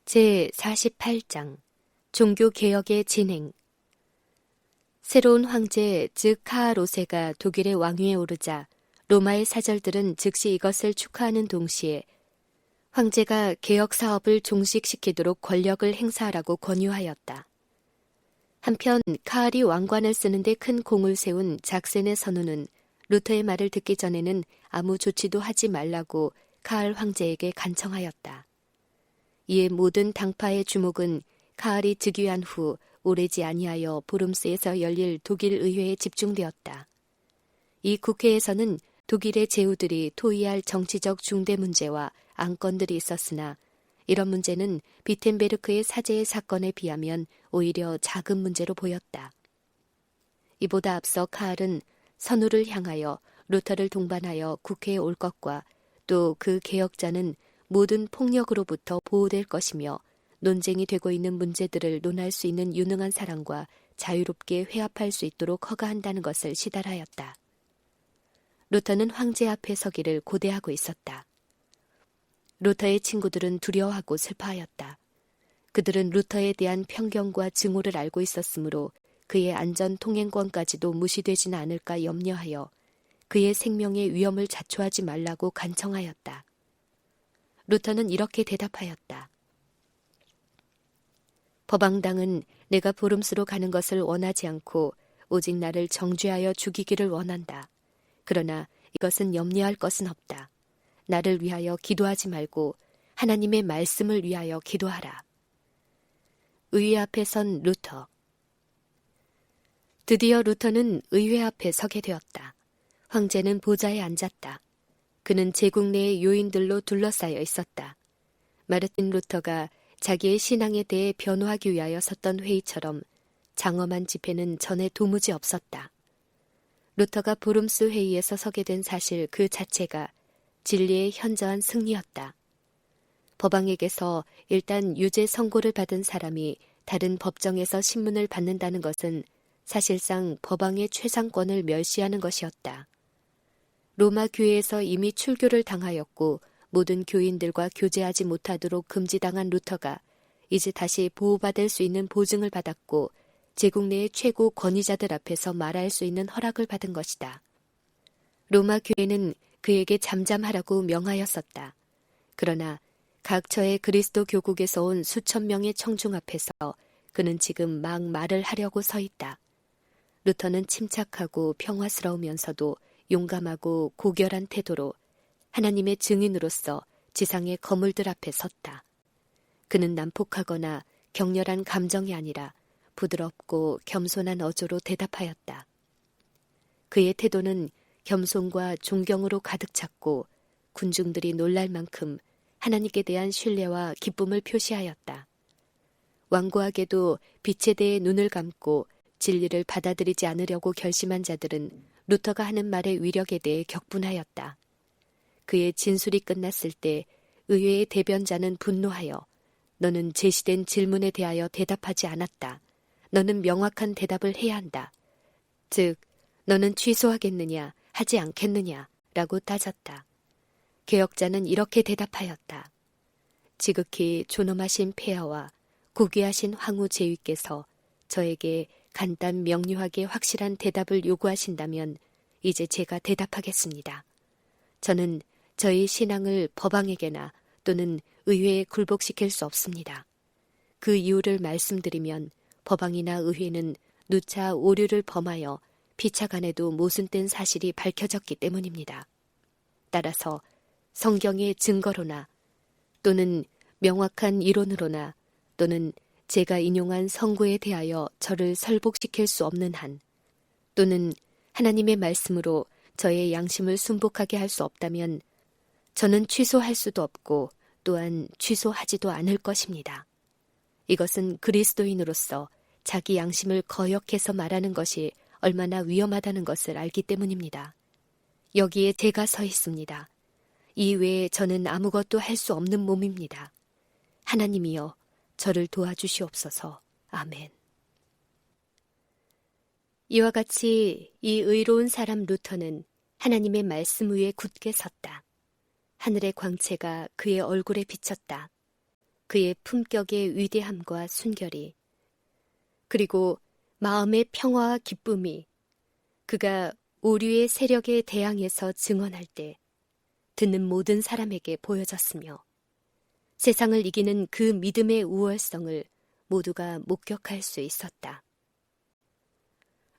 제48장 종교개혁의 진행. 새로운 황제 즉 카하로세가 독일의 왕위에 오르자 로마의 사절들은 즉시 이것을 축하하는 동시에 황제가 개혁 사업을 종식시키도록 권력을 행사하라고 권유하였다. 한편 카할이 왕관을 쓰는데 큰 공을 세운 작센의 선우는 루터의 말을 듣기 전에는 아무 조치도 하지 말라고 카할 황제에게 간청하였다. 이에 모든 당파의 주목은 카할이 즉위한 후 오래지 아니하여 보름스에서 열릴 독일 의회에 집중되었다. 이 국회에서는 독일의 제후들이 토의할 정치적 중대 문제와 안건들이 있었으나 이런 문제는 비텐베르크의 사제의 사건에 비하면 오히려 작은 문제로 보였다. 이보다 앞서 카할은 선우를 향하여 루터를 동반하여 국회에 올 것과 또 그 개혁자는 모든 폭력으로부터 보호될 것이며 논쟁이 되고 있는 문제들을 논할 수 있는 유능한 사람과 자유롭게 회합할 수 있도록 허가한다는 것을 시달하였다. 루터는 황제 앞에 서기를 고대하고 있었다. 루터의 친구들은 두려워하고 슬퍼하였다. 그들은 루터에 대한 편견과 증오를 알고 있었으므로 그의 안전 통행권까지도 무시되지는 않을까 염려하여 그의 생명의 위험을 자초하지 말라고 간청하였다. 루터는 이렇게 대답하였다. 법왕당은 내가 보름스로 가는 것을 원하지 않고 오직 나를 정죄하여 죽이기를 원한다. 그러나 이것은 염려할 것은 없다. 나를 위하여 기도하지 말고 하나님의 말씀을 위하여 기도하라. 의회 앞에 선 루터. 드디어 루터는 의회 앞에 서게 되었다. 황제는 보좌에 앉았다. 그는 제국 내의 요인들로 둘러싸여 있었다. 마르틴 루터가 자기의 신앙에 대해 변호하기 위하여 섰던 회의처럼 장엄한 집회는 전에 도무지 없었다. 루터가 보름스 회의에서 서게 된 사실 그 자체가 진리의 현저한 승리였다. 법왕에게서 일단 유죄 선고를 받은 사람이 다른 법정에서 신문을 받는다는 것은 사실상 법왕의 최상권을 멸시하는 것이었다. 로마 교회에서 이미 출교를 당하였고 모든 교인들과 교제하지 못하도록 금지당한 루터가 이제 다시 보호받을 수 있는 보증을 받았고 제국 내의 최고 권위자들 앞에서 말할 수 있는 허락을 받은 것이다. 로마 교회는 그에게 잠잠하라고 명하였었다. 그러나 각처의 그리스도 교국에서 온 수천 명의 청중 앞에서 그는 지금 막 말을 하려고 서 있다. 루터는 침착하고 평화스러우면서도 용감하고 고결한 태도로 하나님의 증인으로서 지상의 거물들 앞에 섰다. 그는 난폭하거나 격렬한 감정이 아니라 부드럽고 겸손한 어조로 대답하였다. 그의 태도는 겸손과 존경으로 가득 찼고 군중들이 놀랄 만큼 하나님께 대한 신뢰와 기쁨을 표시하였다. 완고하게도 빛에 대해 눈을 감고 진리를 받아들이지 않으려고 결심한 자들은 루터가 하는 말의 위력에 대해 격분하였다. 그의 진술이 끝났을 때 의회의 대변자는 분노하여 너는 제시된 질문에 대하여 대답하지 않았다. 너는 명확한 대답을 해야 한다. 즉, 너는 취소하겠느냐, 하지 않겠느냐 라고 따졌다. 개혁자는 이렇게 대답하였다. 지극히 존엄하신 폐하와 고귀하신 황후 제위께서 저에게 간단 명료하게 확실한 대답을 요구하신다면 이제 제가 대답하겠습니다. 저는 저희 신앙을 법왕에게나 또는 의회에 굴복시킬 수 없습니다. 그 이유를 말씀드리면 법왕이나 의회는 누차 오류를 범하여 피차간에도 모순된 사실이 밝혀졌기 때문입니다. 따라서 성경의 증거로나 또는 명확한 이론으로나 또는 제가 인용한 성구에 대하여 저를 설복시킬 수 없는 한 또는 하나님의 말씀으로 저의 양심을 순복하게 할 수 없다면 저는 취소할 수도 없고 또한 취소하지도 않을 것입니다. 이것은 그리스도인으로서 자기 양심을 거역해서 말하는 것이 얼마나 위험하다는 것을 알기 때문입니다. 여기에 제가 서 있습니다. 이 외에 저는 아무것도 할 수 없는 몸입니다. 하나님이여 저를 도와주시옵소서. 아멘. 이와 같이 이 의로운 사람 루터는 하나님의 말씀 위에 굳게 섰다. 하늘의 광채가 그의 얼굴에 비쳤다. 그의 품격의 위대함과 순결이, 그리고 마음의 평화와 기쁨이 그가 오류의 세력에 대항해서 증언할 때 듣는 모든 사람에게 보여졌으며 세상을 이기는 그 믿음의 우월성을 모두가 목격할 수 있었다.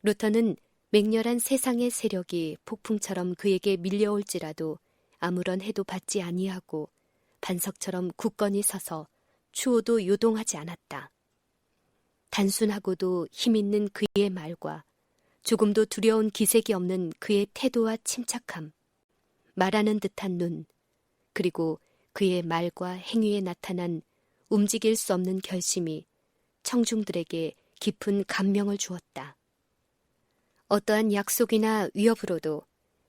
루터는 맹렬한 세상의 세력이 폭풍처럼 그에게 밀려올지라도 아무런 해도 받지 아니하고 반석처럼 굳건히 서서 추호도 요동하지 않았다. 단순하고도 힘있는 그의 말과 조금도 두려운 기색이 없는 그의 태도와 침착함, 말하는 듯한 눈, 그리고 그의 말과 행위에 나타난 움직일 수 없는 결심이 청중들에게 깊은 감명을 주었다. 어떠한 약속이나 위협으로도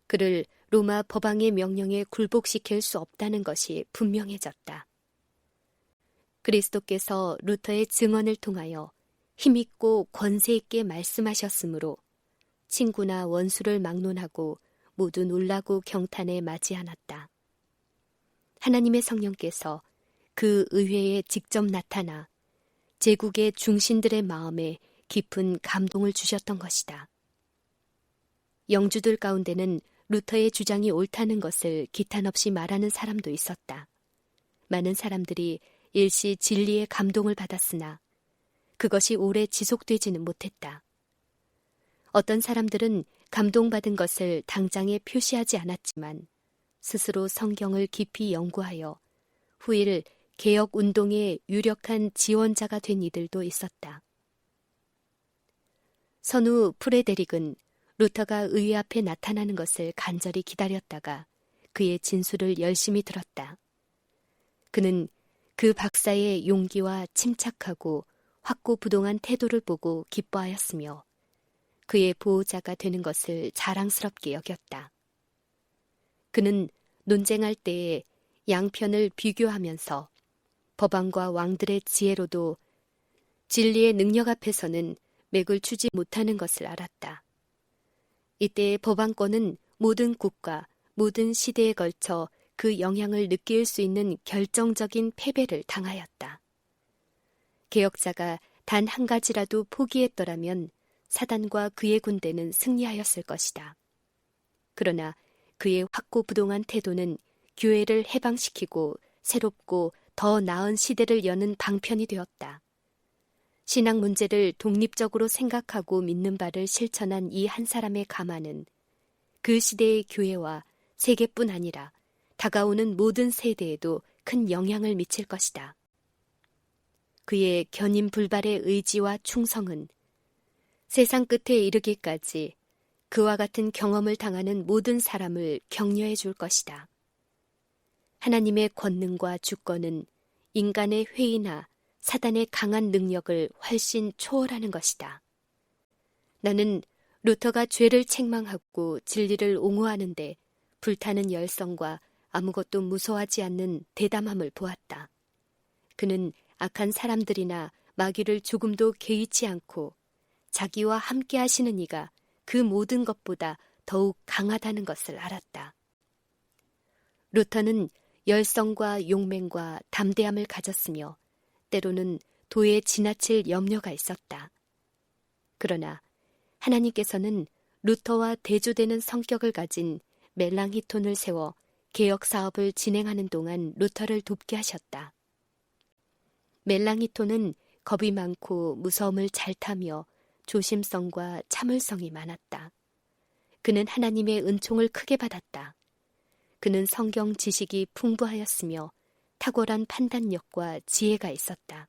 그를 로마 법왕의 명령에 굴복시킬 수 없다는 것이 분명해졌다. 그리스도께서 루터의 증언을 통하여 힘있고 권세있게 말씀하셨으므로 친구나 원수를 막론하고 모두 놀라고 경탄에 맞이 않았다. 하나님의 성령께서 그 의회에 직접 나타나 제국의 중신들의 마음에 깊은 감동을 주셨던 것이다. 영주들 가운데는 루터의 주장이 옳다는 것을 기탄 없이 말하는 사람도 있었다. 많은 사람들이 일시 진리의 감동을 받았으나 그것이 오래 지속되지는 못했다. 어떤 사람들은 감동받은 것을 당장에 표시하지 않았지만 스스로 성경을 깊이 연구하여 후일 개혁운동의 유력한 지원자가 된 이들도 있었다. 선후 프레데릭은 루터가 의회 앞에 나타나는 것을 간절히 기다렸다가 그의 진술을 열심히 들었다. 그는 그 박사의 용기와 침착하고 확고부동한 태도를 보고 기뻐하였으며 그의 보호자가 되는 것을 자랑스럽게 여겼다. 그는 논쟁할 때에 양편을 비교하면서 법왕과 왕들의 지혜로도 진리의 능력 앞에서는 맥을 추지 못하는 것을 알았다. 이때의 법왕권은 모든 국가, 모든 시대에 걸쳐 그 영향을 느낄 수 있는 결정적인 패배를 당하였다. 개혁자가 단 한 가지라도 포기했더라면 사단과 그의 군대는 승리하였을 것이다. 그러나 그의 확고부동한 태도는 교회를 해방시키고 새롭고 더 나은 시대를 여는 방편이 되었다. 신앙 문제를 독립적으로 생각하고 믿는 바를 실천한 이 한 사람의 가만은 그 시대의 교회와 세계뿐 아니라 다가오는 모든 세대에도 큰 영향을 미칠 것이다. 그의 견인불발의 의지와 충성은 세상 끝에 이르기까지 그와 같은 경험을 당하는 모든 사람을 격려해 줄 것이다. 하나님의 권능과 주권은 인간의 회의나 사단의 강한 능력을 훨씬 초월하는 것이다. 나는 루터가 죄를 책망하고 진리를 옹호하는데 불타는 열성과 아무것도 무서워하지 않는 대담함을 보았다. 그는 악한 사람들이나 마귀를 조금도 개의치 않고 자기와 함께 하시는 이가 그 모든 것보다 더욱 강하다는 것을 알았다. 루터는 열성과 용맹과 담대함을 가졌으며 때로는 도에 지나칠 염려가 있었다. 그러나 하나님께서는 루터와 대조되는 성격을 가진 멜랑히톤을 세워 개혁 사업을 진행하는 동안 루터를 돕게 하셨다. 멜랑히톤은 겁이 많고 무서움을 잘 타며 조심성과 참을성이 많았다. 그는 하나님의 은총을 크게 받았다. 그는 성경 지식이 풍부하였으며 탁월한 판단력과 지혜가 있었다.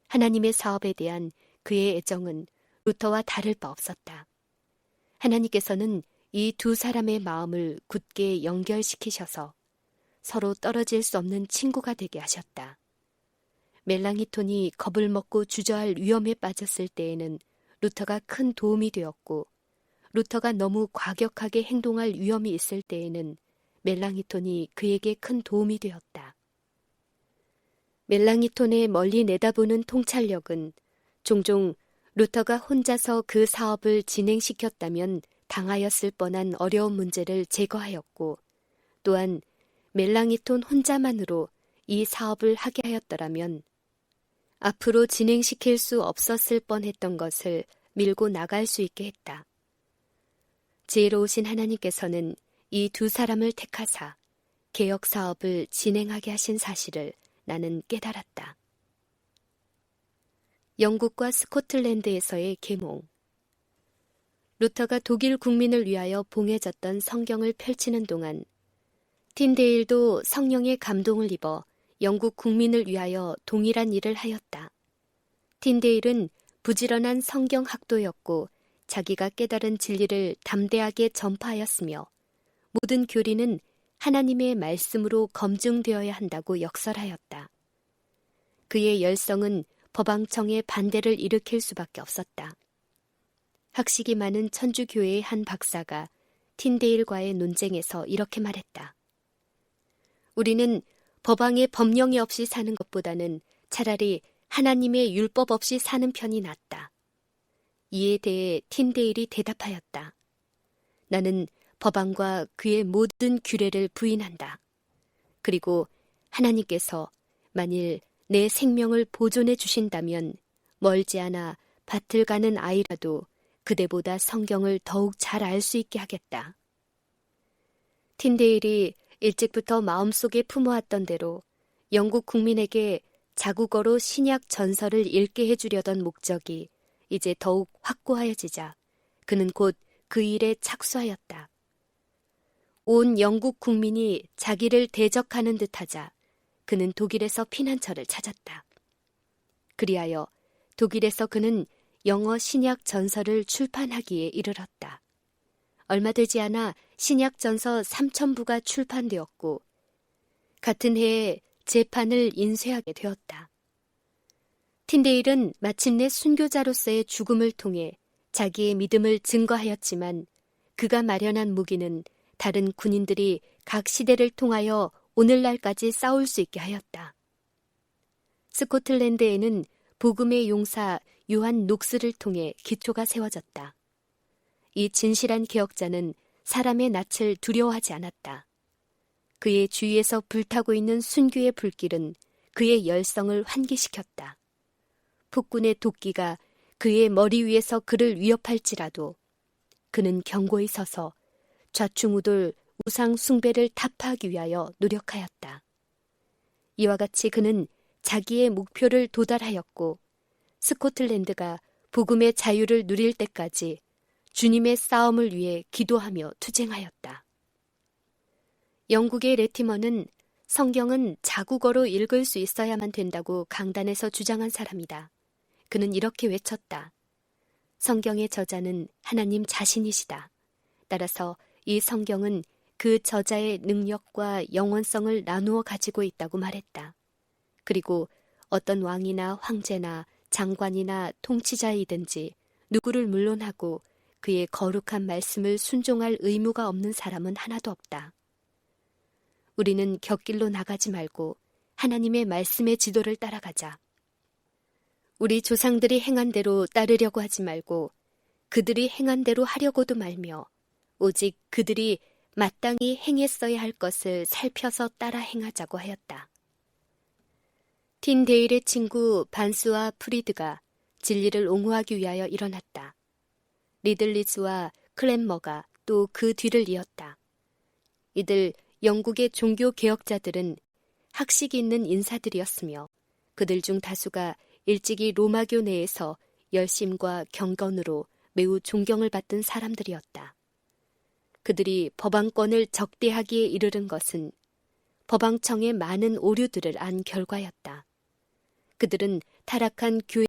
하나님의 사업에 대한 그의 애정은 루터와 다를 바 없었다. 하나님께서는 이 두 사람의 마음을 굳게 연결시키셔서 서로 떨어질 수 없는 친구가 되게 하셨다. 멜랑히톤이 겁을 먹고 주저할 위험에 빠졌을 때에는 루터가 큰 도움이 되었고, 루터가 너무 과격하게 행동할 위험이 있을 때에는 멜랑히톤이 그에게 큰 도움이 되었다. 멜랑히톤의 멀리 내다보는 통찰력은 종종 루터가 혼자서 그 사업을 진행시켰다면 당하였을 뻔한 어려운 문제를 제거하였고, 또한 멜랑히톤 혼자만으로 이 사업을 하게 하였더라면 앞으로 진행시킬 수 없었을 뻔했던 것을 밀고 나갈 수 있게 했다. 지혜로우신 하나님께서는 이 두 사람을 택하사 개혁 사업을 진행하게 하신 사실을 나는 깨달았다. 영국과 스코틀랜드에서의 계몽. 루터가 독일 국민을 위하여 봉해졌던 성경을 펼치는 동안 틴데일도 성령의 감동을 입어 영국 국민을 위하여 동일한 일을 하였다. 틴데일은 부지런한 성경 학도였고 자기가 깨달은 진리를 담대하게 전파하였으며 모든 교리는 하나님의 말씀으로 검증되어야 한다고 역설하였다. 그의 열성은 법왕청의 반대를 일으킬 수밖에 없었다. 학식이 많은 천주교회의 한 박사가 틴데일과의 논쟁에서 이렇게 말했다. 우리는 법왕의 법령이 없이 사는 것보다는 차라리 하나님의 율법 없이 사는 편이 낫다. 이에 대해 틴데일이 대답하였다. 나는 법왕과 그의 모든 규례를 부인한다. 그리고 하나님께서 만일 내 생명을 보존해 주신다면 멀지 않아 밭을 가는 아이라도 그대보다 성경을 더욱 잘 알 수 있게 하겠다. 틴데일이 일찍부터 마음속에 품어왔던 대로 영국 국민에게 자국어로 신약 전설을 읽게 해주려던 목적이 이제 더욱 확고하여지자 그는 곧 그 일에 착수하였다. 온 영국 국민이 자기를 대적하는 듯하자 그는 독일에서 피난처를 찾았다. 그리하여 독일에서 그는 영어 신약 전설을 출판하기에 이르렀다. 얼마 되지 않아 신약 전서 3,000부가 출판되었고 같은 해에 재판을 인쇄하게 되었다. 틴데일은 마침내 순교자로서의 죽음을 통해 자기의 믿음을 증거하였지만 그가 마련한 무기는 다른 군인들이 각 시대를 통하여 오늘날까지 싸울 수 있게 하였다. 스코틀랜드에는 복음의 용사 요한 녹스를 통해 기초가 세워졌다. 이 진실한 개혁자는 사람의 낯을 두려워하지 않았다. 그의 주위에서 불타고 있는 순교의 불길은 그의 열성을 환기시켰다. 폭군의 도끼가 그의 머리 위에서 그를 위협할지라도 그는 견고히 서서 좌충우돌 우상 숭배를 타파하기 위하여 노력하였다. 이와 같이 그는 자기의 목표를 도달하였고 스코틀랜드가 복음의 자유를 누릴 때까지 주님의 싸움을 위해 기도하며 투쟁하였다. 영국의 레티머는 성경은 자국어로 읽을 수 있어야만 된다고 강단에서 주장한 사람이다. 그는 이렇게 외쳤다. 성경의 저자는 하나님 자신이시다. 따라서 이 성경은 그 저자의 능력과 영원성을 나누어 가지고 있다고 말했다. 그리고 어떤 왕이나 황제나 장관이나 통치자이든지 누구를 물론하고 그의 거룩한 말씀을 순종할 의무가 없는 사람은 하나도 없다. 우리는 곁길로 나가지 말고 하나님의 말씀의 지도를 따라가자. 우리 조상들이 행한 대로 따르려고 하지 말고 그들이 행한 대로 하려고도 말며 오직 그들이 마땅히 행했어야 할 것을 살펴서 따라 행하자고 하였다. 틴데일의 친구 반스와 프리드가 진리를 옹호하기 위하여 일어났다. 리들리즈와 클랜머가 또 그 뒤를 이었다. 이들 영국의 종교 개혁자들은 학식이 있는 인사들이었으며 그들 중 다수가 일찍이 로마교 내에서 열심과 경건으로 매우 존경을 받던 사람들이었다. 그들이 법왕권을 적대하기에 이르른 것은 법왕청의 많은 오류들을 안 결과였다. 그들은 타락한 교회